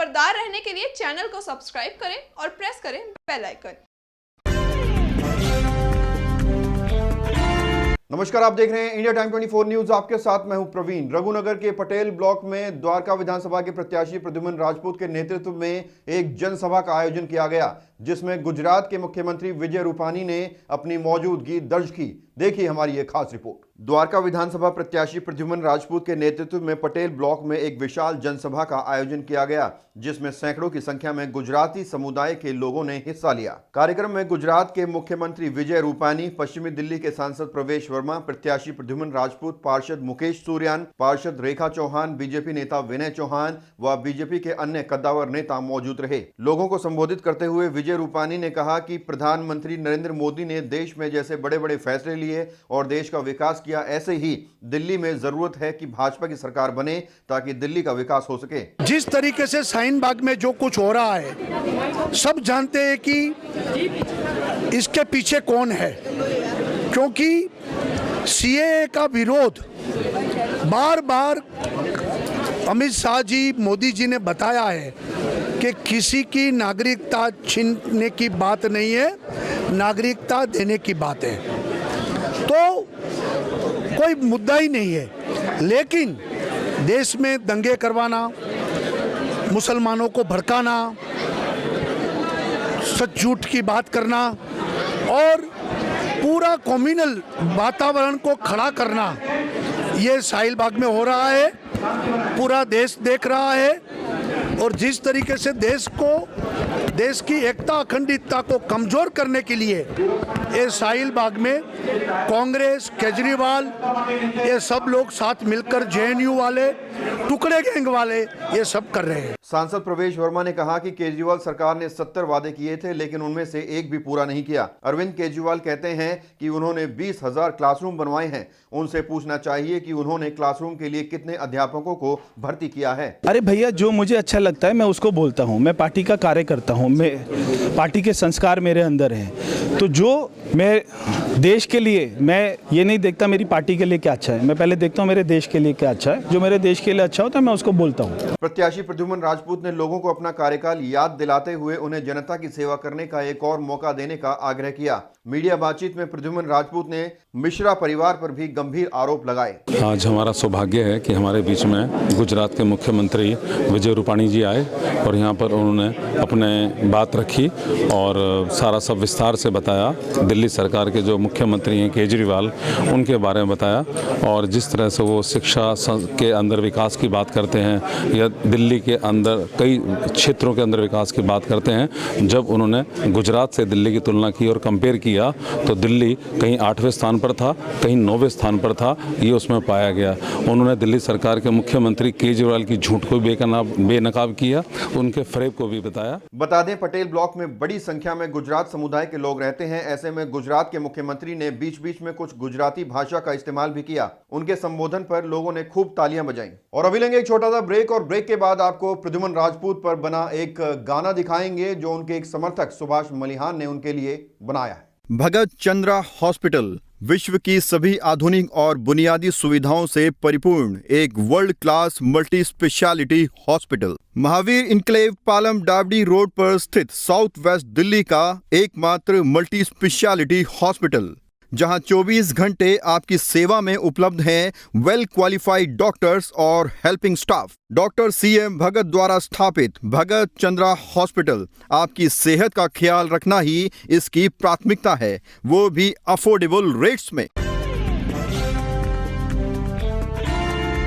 खबरदार रहने के लिए चैनल को सब्सक्राइब करें और प्रेस करें बेल आइकन। नमस्कार, आप देख रहे हैं इंडिया टाइम 24 न्यूज। आपके साथ मैं हूं प्रवीण। रघुनगर के पटेल ब्लॉक में द्वारका विधानसभा के प्रत्याशी प्रद्युम्न राजपूत के नेतृत्व में एक जनसभा का आयोजन किया गया, जिसमें गुजरात के मुख्यमंत्री विजय रूपानी ने अपनी मौजूदगी दर्ज की। देखिए हमारी ये खास रिपोर्ट। द्वारका विधानसभा प्रत्याशी प्रद्युम्न राजपूत के नेतृत्व में पटेल ब्लॉक में एक विशाल जनसभा का आयोजन किया गया, जिसमें सैकड़ों की संख्या में गुजराती समुदाय के लोगों ने हिस्सा लिया। कार्यक्रम में गुजरात के मुख्यमंत्री विजय रूपानी, पश्चिमी दिल्ली के सांसद प्रवेश वर्मा, प्रत्याशी प्रद्युम्न राजपूत, पार्षद मुकेश सूर्यान, पार्षद रेखा चौहान, बीजेपी नेता विनय चौहान व बीजेपी के अन्य कद्दावर नेता मौजूद रहे। लोगों को संबोधित करते हुए विजय रूपानी ने कहा कि प्रधानमंत्री नरेंद्र मोदी ने देश में जैसे बड़े बड़े फैसले लिए और देश का विकास किया, ऐसे ही दिल्ली में जरूरत है कि भाजपा की सरकार बने ताकि दिल्ली का विकास हो सके। जिस तरीके से शाहीन बाग में जो कुछ हो रहा है, सब जानते हैं कि इसके पीछे कौन है, क्योंकि सीएए का विरोध बार बार अमित शाह जी, मोदी जी ने बताया है कि किसी की नागरिकता छीनने की बात नहीं है, नागरिकता देने की बात है। तो कोई मुद्दा ही नहीं है, लेकिन देश में दंगे करवाना, मुसलमानों को भड़काना, सच झूठ की बात करना और पूरा कम्युनल वातावरण को खड़ा करना, ये शाहीन बाग में हो रहा है। पूरा देश देख रहा है और जिस तरीके से देश की एकता, अखंडितता को कमजोर करने के लिए ये शाहीन बाग में कांग्रेस, केजरीवाल, ये सब लोग साथ मिलकर जेएनयू वाले, टुकड़े गैंग वाले, ये सब कर रहे हैं। सांसद प्रवेश वर्मा ने कहा कि केजरीवाल सरकार ने 70 वादे किए थे, लेकिन उनमें से एक भी पूरा नहीं किया। अरविंद केजरीवाल कहते हैं कि उन्होंने 20,000 क्लासरूम बनवाए हैं। उनसे पूछना चाहिए कि उन्होंने क्लासरूम के लिए कितने अध्यापकों को भर्ती किया है। अरे भैया, जो मुझे अच्छा लगता है मैं उसको बोलता हूँ। मैं पार्टी का कार्य करता हूँ, मैं पार्टी के संस्कार मेरे अंदर हैं। तो जो मैं देश के लिए, मैं ये नहीं देखता मेरी पार्टी के लिए क्या अच्छा है, मैं पहले देखता हूँ मेरे देश के लिए क्या अच्छा है। जो मेरे देश के लिए अच्छा होता है मैं उसको बोलता हूँ। प्रत्याशी प्रद्युम्न राजपूत ने लोगों को अपना कार्यकाल याद दिलाते हुए उन्हें जनता की सेवा करने का एक और मौका देने का आग्रह किया। मीडिया बातचीत में प्रद्युम्न राजपूत ने मिश्रा परिवार पर भी गंभीर आरोप लगाए। आज हमारा सौभाग्य है कि हमारे बीच में गुजरात के मुख्यमंत्री विजय रूपानी जी आए और यहाँ पर उन्होंने अपने बात रखी और सारा सब विस्तार से बताया। दिल्ली सरकार के जो मुख्यमंत्री हैं केजरीवाल, उनके बारे में बताया और जिस तरह से वो शिक्षा के अंदर विकास की बात करते हैं या दिल्ली के अंदर कई क्षेत्रों के अंदर विकास की बात करते हैं। जब उन्होंने गुजरात से दिल्ली की तुलना की और कंपेयर किया तो दिल्ली कहीं 8वें स्थान पर था, कहीं 9वें स्थान पर था, ये उसमें पाया गया। उन्होंने दिल्ली सरकार के मुख्यमंत्री केजरीवाल की झूठ को बेनकाब किया, उनके फरेब को भी बताया। बता दें, पटेल ब्लॉक में बड़ी संख्या में गुजरात समुदाय के लोग रहते हैं। ऐसे में गुजरात के मुख्यमंत्री ने बीच बीच में कुछ गुजराती भाषा का इस्तेमाल भी किया। उनके संबोधन पर लोगों ने खूब तालियां बजाई। और अभी लेंगे एक छोटा सा ब्रेक और ब्रेक के बाद आपको प्रद्युम्न राजपूत पर बना एक गाना दिखाएंगे जो उनके एक समर्थक सुभाष मलिहान ने उनके लिए बनाया है। भगत चंद्रा हॉस्पिटल विश्व की सभी आधुनिक और बुनियादी सुविधाओं से परिपूर्ण एक world class multi speciality hospital, Mahavir enclave, Palam डावडी रोड पर स्थित साउथ वेस्ट दिल्ली का एकमात्र मल्टी स्पेशलिटी हॉस्पिटल, जहां 24 घंटे आपकी सेवा में उपलब्ध हैं वेल क्वालिफाइड डॉक्टर्स और हेल्पिंग स्टाफ। डॉक्टर CM भगत द्वारा स्थापित भगत चंद्रा हॉस्पिटल आपकी सेहत का ख्याल रखना ही इसकी प्राथमिकता है, वो भी अफोर्डेबल रेट्स में।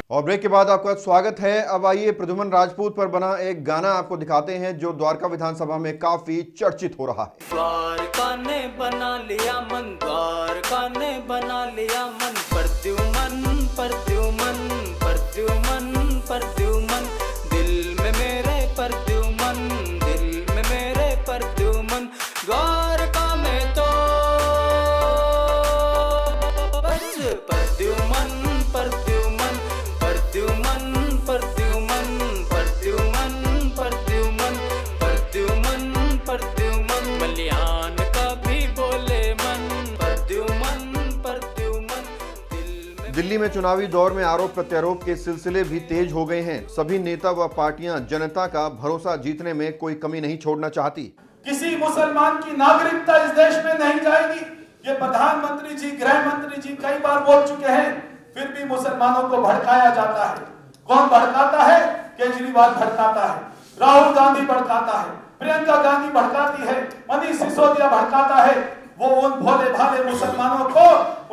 और ब्रेक के बाद आपका स्वागत है। अब आइए प्रद्युम्न राजपूत पर बना एक गाना आपको दिखाते हैं जो द्वारका विधानसभा में काफी चर्चित हो रहा है। द्वारका ने बना लिया मन, द्वारका ने बना लिया मन, प्रद्युम्न प्रद्युम्न प्रद्युम्न प्रद्युम्न, दिल में मेरे प्रद्युम्न, दिल में मेरे प्रद्युम्न, द्वारका में तो बस प्रद्युम्न प्रद्युम्न प्रद्युम्न प्रद्युम्न प्रद्युम्न प्रद्युम्न प्रद्युम्न प्रद्युम्न, मलिहान का भी बोले मन, प्रद्युम्न प्रद्युम्न, दिल में। दिल्ली में चुनावी दौर में आरोप प्रत्यारोप के सिलसिले भी तेज हो गए हैं। सभी नेता व पार्टियां जनता का भरोसा जीतने में कोई कमी नहीं छोड़ना चाहती। किसी मुसलमान की नागरिकता इस देश में नहीं जाएगी, ये प्रधानमंत्री जी, गृह मंत्री जी कई बार बोल चुके हैं। फिर भी मुसलमानों को भड़काया जाता है। कौन भड़काता है? केजरीवाल भड़काता है, राहुल गांधी भड़काता है, प्रियंका गांधी भड़काती है, मनीष सिसोदिया भड़काता है। वो उन भोले भाले मुसलमानों को,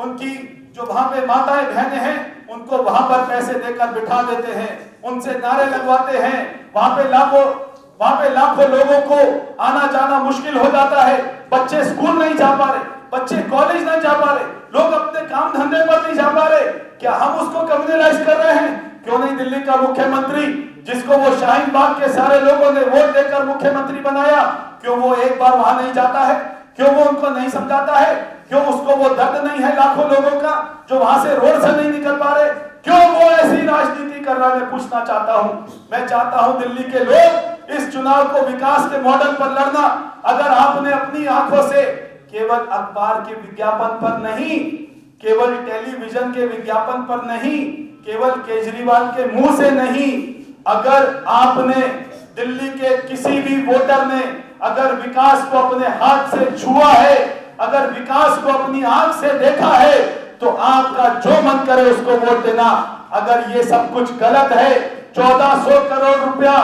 उनकी जो वहां पे माताएं बहनें हैं, उनको वहां पर पैसे देकर बिठा देते हैं, उनसे नारे लगवाते हैं। वहां पे लाखों लोगों को आना जाना मुश्किल हो जाता है। बच्चे स्कूल नहीं जा पा रहे, बच्चे कॉलेज नहीं जा पा रहे, लोग अपने काम धंधे पर नहीं जा पा रहे। क्या हम उसको कम्युनलाइज कर रहे हैं? क्यों नहीं दिल्ली का मुख्यमंत्री, जिसको वो शाहीन बाग के सारे लोगों ने वोट देकर मुख्यमंत्री बनाया, क्यों वो एक बार वहां नहीं जाता है? क्यों वो उनको नहीं समझाता है? क्यों उसको वो दर्द नहीं है लाखों लोगों का जो वहां से रोड से नहीं निकल पा रहे? क्यों वो ऐसी राजनीति कर रहा है? मैं पूछना चाहता हूं। मैं चाहता हूं दिल्ली के लोग इस चुनाव को विकास के मॉडल पर लड़ना। अगर आपने अपनी आंखों से केवल अखबार के विज्ञापन पर नहीं, केवल टेलीविजन के विज्ञापन पर नहीं, केवल केजरीवाल के मुंह से नहीं, अगर आपने दिल्ली के किसी भी वोटर ने अगर विकास को अपने हाथ से छुआ है, अगर विकास को अपनी आंख से देखा है, तो आपका जो मन करे उसको वोट देना। अगर ये सब कुछ गलत है, 1400 करोड़ रुपया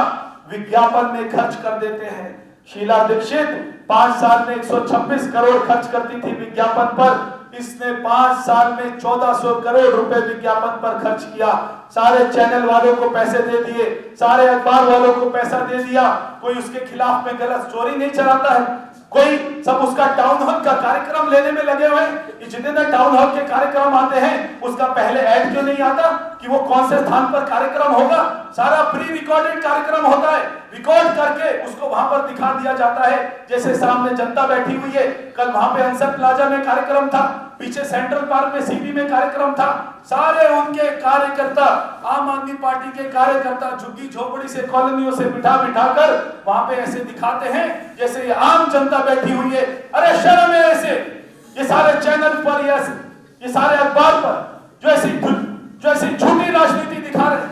विज्ञापन में खर्च कर देते हैं। शीला दीक्षित 5 साल में 126 करोड़ खर्च करती थी विज्ञापन पर, इसने 5 साल में 1400 करोड़ रुपए विज्ञापन पर खर्च किया। सारे चैनल वालों को पैसे दे दिए, सारे अखबार वालों को पैसा दे दिया। कोई उसके खिलाफ में गलत स्टोरी नहीं चलाता है, कोई सब उसका टाउन हॉल का कार्यक्रम लेने में लगे हुए हैं। जितने टाउन हॉल के कार्यक्रम आते हैं, उसका पहले ऐड क्यों नहीं आता कि वो कौन से स्थान पर कार्यक्रम होगा? सारा प्री रिकॉर्डेड कार्यक्रम होता है, रिकॉर्ड करके उसको वहां पर दिखा दिया जाता है। जैसे सामने जनता बैठी हुई है, कल वहां पे अंसर प्लाजा में कार्यक्रम था, पीछे सेंट्रल पार्क में सीबी में कार्यक्रम था। सारे उनके कार्यकर्ता, आम आदमी पार्टी के कार्यकर्ता झुग्गी झोपड़ी से, कॉलोनियों से बिठा कर वहां पे ऐसे दिखाते हैं जैसे ये आम जनता बैठी हुई है। अरे शर्म है ऐसे, ये सारे चैनल पर, ये सारे अखबार पर जो ऐसी झूठी राजनीति दिखा रहे हैं।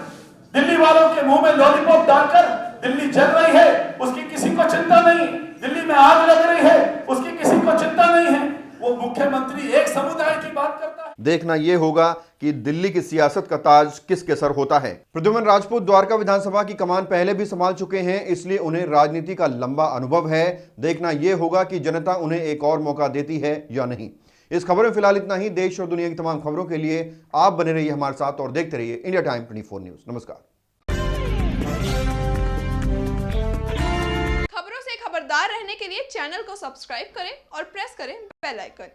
दिल्ली वालों के मुंह में लॉलीपॉप डालकर दिल्ली जल रही है, उसकी किसी को चिंता नहीं। दिल्ली में आग लग रही है, उसकी किसी को चिंता नहीं है। वो मुख्यमंत्री एक समुदाय की बात करता है। देखना यह होगा कि दिल्ली की सियासत का ताज किसके सर होता है। प्रद्युम्न राजपूत द्वारका विधानसभा की कमान पहले भी संभाल चुके हैं, इसलिए उन्हें राजनीति का लंबा अनुभव है। देखना यह होगा कि जनता उन्हें एक और मौका देती है या नहीं। इस खबर में फिलहाल इतना ही। देश और दुनिया की तमाम खबरों के लिए आप बने रहिए हमारे साथ और देखते रहिए इंडिया टाइम 24 न्यूज। नमस्कार। खबरों से खबरदार रहने के लिए चैनल को सब्सक्राइब करें और प्रेस करें बेल आइकन।